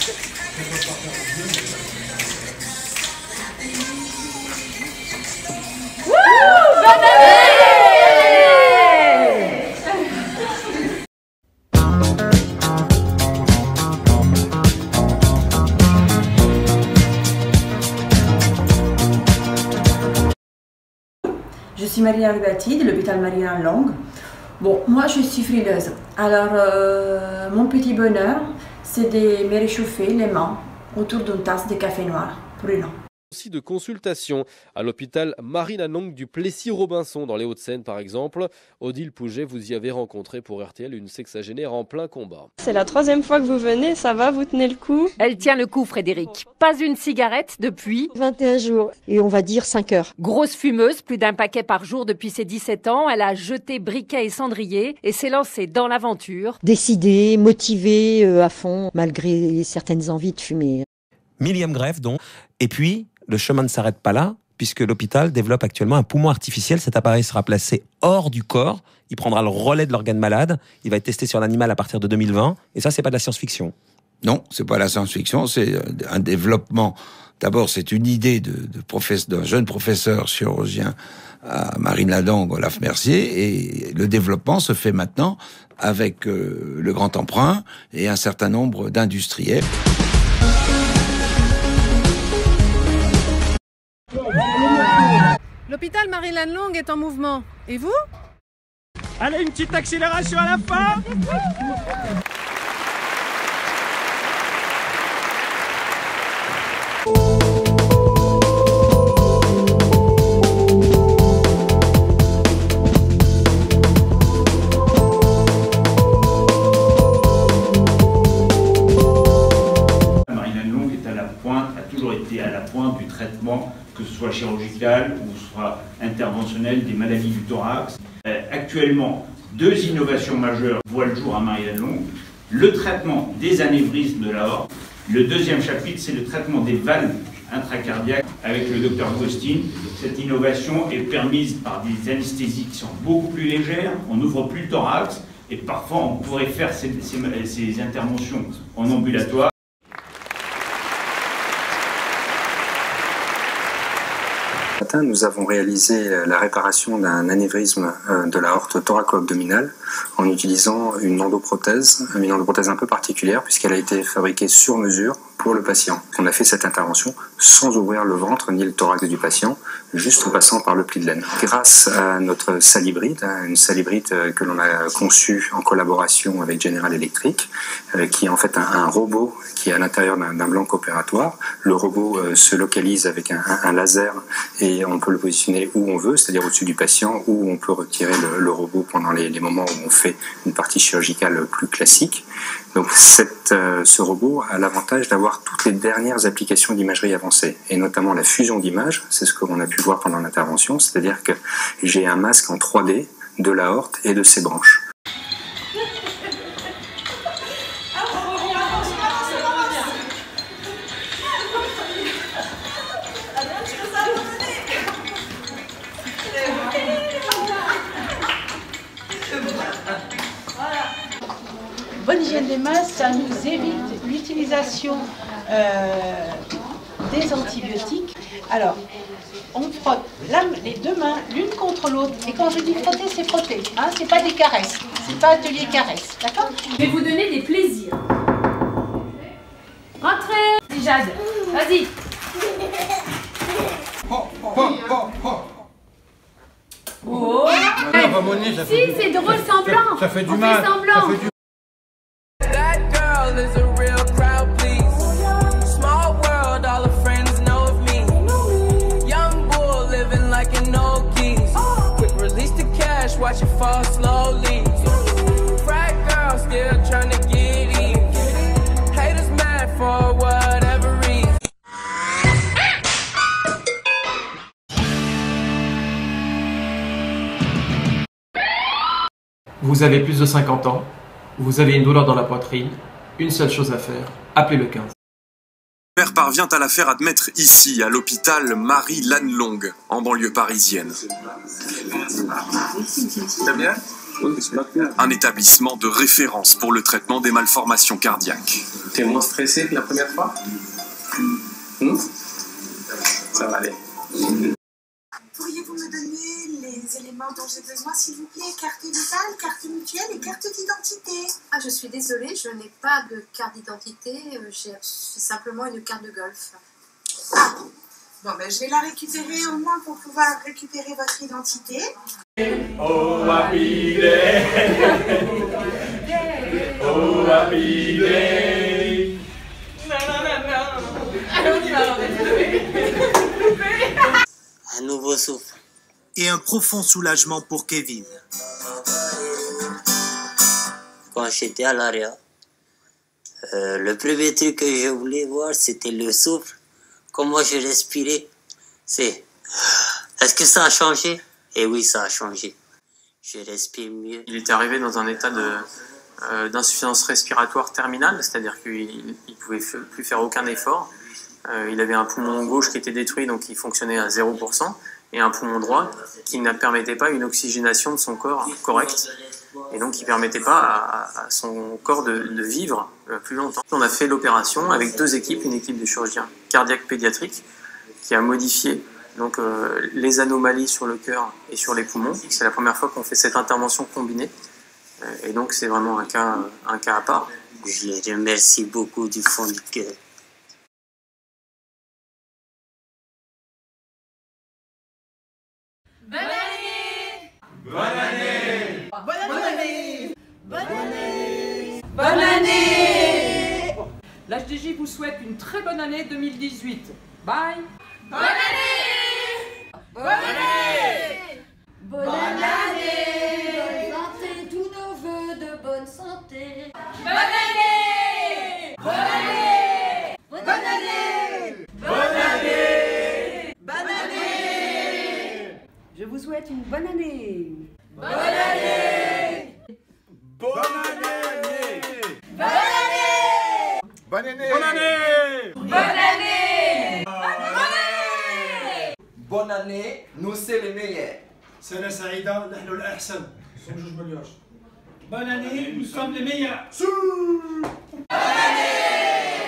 Bonne année! Je suis Maria Rugati de l'hôpital Marie-Lane-Longue. Bon, moi je suis frileuse. Alors, mon petit bonheur, c'est de me réchauffer les mains autour d'une tasse de café noir brûlant. Aussi de consultation à l'hôpital Marie-Lane-Longue du Plessis-Robinson dans les Hauts-de-Seine par exemple. Odile Pouget, vous y avez rencontré pour RTL une sexagénaire en plein combat. C'est la 3e fois que vous venez, ça va, vous tenez le coup? Elle tient le coup, Frédéric. Pas une cigarette depuis 21 jours et on va dire 5 heures. Grosse fumeuse, plus d'un paquet par jour depuis ses 17 ans. Elle a jeté briquet et cendrier et s'est lancée dans l'aventure. Décidée, motivée à fond, malgré certaines envies de fumer. Millième greffe donc. Et puis, le chemin ne s'arrête pas là, puisque l'hôpital développe actuellement un poumon artificiel. Cet appareil sera placé hors du corps. Il prendra le relais de l'organe malade. Il va être testé sur l'animal à partir de 2020. Et ça, c'est pas de la science-fiction. Non, c'est pas la science-fiction. C'est un développement. D'abord, c'est une idée d'un jeune professeur chirurgien à Marie-Lane-Longue, Olaf Mercier. Et le développement se fait maintenant avec le grand emprunt et un certain nombre d'industriels. L'hôpital Marie-Lane-Longue est en mouvement. Et vous? Allez, une petite accélération à la fin. Marie-Lane-Longue est à la pointe, a toujours été à la pointe du traitement, que ce soit chirurgical ou soit interventionnel des maladies du thorax. Actuellement, 2 innovations majeures voient le jour à Marie-Lane-Longue. Le traitement des anévrismes de l'aorte. Le deuxième chapitre, c'est le traitement des valves intracardiaques avec le docteur Gostin. Cette innovation est permise par des anesthésies qui sont beaucoup plus légères. On n'ouvre plus le thorax et parfois on pourrait faire ces interventions en ambulatoire. Nous avons réalisé la réparation d'un anévrisme de l'aorte thoraco-abdominale en utilisant une endoprothèse un peu particulière puisqu'elle a été fabriquée sur mesure pour le patient. On a fait cette intervention sans ouvrir le ventre ni le thorax du patient, juste en passant par le pli de laine. Grâce à notre salibrite, une salibrite que l'on a conçue en collaboration avec General Electric, qui est en fait un robot qui est à l'intérieur d'un bloc opératoire. Le robot se localise avec un laser et on peut le positionner où on veut, c'est-à-dire au-dessus du patient, ou on peut retirer le robot pendant les moments où on fait une partie chirurgicale plus classique. Donc ce robot a l'avantage d'avoir toutes les dernières applications d'imagerie avancée, et notamment la fusion d'images, c'est ce qu'on a pu voir pendant l'intervention, c'est-à-dire que j'ai un masque en 3D de l'aorte et de ses branches. Bonne hygiène des mains, ça nous évite l'utilisation des antibiotiques. Alors, on frotte les 2 mains l'une contre l'autre. Et quand je dis frotter, c'est frotter. Hein, c'est pas des caresses. C'est pas atelier caresse. D'accord? Je vais vous donner des plaisirs. Rentrez, Jade. Vas-y. Oh. Si, c'est drôle semblant. Ça fait du on mal. fait semblant. Watch it fall slowly. Frat girl still trying to get in. Haters mad for whatever reason. Vous avez plus de 50 ans, vous avez une douleur dans la poitrine, une seule chose à faire, appelez le 15. Le père parvient à la faire admettre ici, à l'hôpital Marie-Lane-Longue, en banlieue parisienne. T'as bien? Un établissement de référence pour le traitement des malformations cardiaques. T'es moins stressé que la première fois? Ça va aller. Pourriez-vous me donner les éléments dont j'ai besoin, s'il vous plaît? Carte vitale, carte mutuelle et carte d'identité. Ah, je suis désolée, je n'ai pas de carte d'identité, j'ai simplement une carte de golf. Ah, bon, ben je vais la récupérer au moins pour pouvoir récupérer votre identité. Oh, happy day! Oh, happy day! Un nouveau souffle. Et un profond soulagement pour Kevin. Quand j'étais à l'ARIA, le premier truc que je voulais voir, c'était le souffle. Comment je respirais. Est-ce que ça a changé? Et oui, ça a changé. Je respire mieux. Il était arrivé dans un état d'insuffisance respiratoire terminale, c'est-à-dire qu'il ne pouvait plus faire aucun effort. Il avait un poumon gauche qui était détruit, donc il fonctionnait à 0%, et un poumon droit qui ne permettait pas une oxygénation de son corps correcte, et donc qui ne permettait pas à son corps de vivre plus longtemps. On a fait l'opération avec 2 équipes, une équipe de chirurgiens cardiaques pédiatriques qui a modifié donc, les anomalies sur le cœur et sur les poumons. C'est la première fois qu'on fait cette intervention combinée, et donc c'est vraiment un cas à part. Je les remercie beaucoup du fond du cœur. Bonne année! Bonne année! Bonne année! Bonne année! Bonne année! L'HDJ vous souhaite une très bonne année 2018. Bye! Bonne année! Bonne année! Bonne année! Bonne santé, tous nos vœux de bonne santé. Bonne année! Bonne année! Bonne année! Bonne année! Bonne année! Je vous souhaite une bonne année. Bonne année! Bonne année! Bonne année! Bonne année! Bonne année! Bonne année! Bonne année, nous c'est les meilleurs. سنة سعيدة نحن الأحسن. Bonne année, nous sommes les meilleurs. Bonne année!